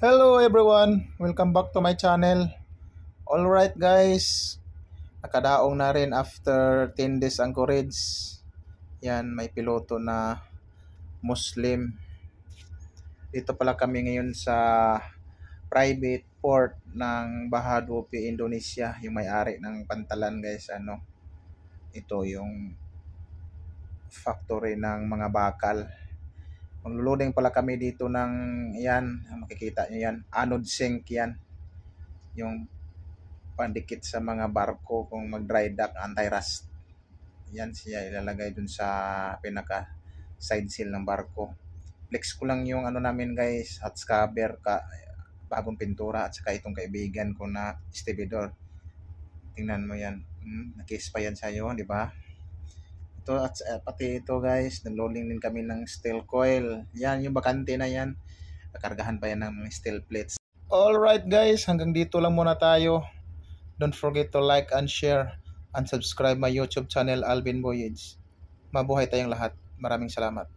Hello everyone, welcome back to my channel. Alright guys, nakadaong na rin after 10 days anchorage. Yan, may piloto na Muslim. Dito pala kami ngayon sa private port ng Bahadupi, Indonesia. Yung may-ari ng Pantalan guys. Ito yung factory ng mga bakal. Maglo-loading pala kami dito ng yan, makikita nyo yan, anode sink yan. Yung pandikit sa mga barko kung mag-dry dock, anti-rust. Yan siya ilalagay dun sa pinaka side seal ng barko. Flex ko lang yung namin guys, hot scrubber, bagong pintura at saka itong kaibigan ko na stabilizer. Tingnan mo yan. Nakis pa yan sa'yo, di ba? Ito at pati ito guys, nag-loading din kami ng steel coil. Yan, yung bakante na yan. Nakargahan pa yan ng steel plates. Alright guys, hanggang dito lang muna tayo. Don't forget to like and share and subscribe my YouTube channel Alvin Voyage. Mabuhay tayong lahat. Maraming salamat.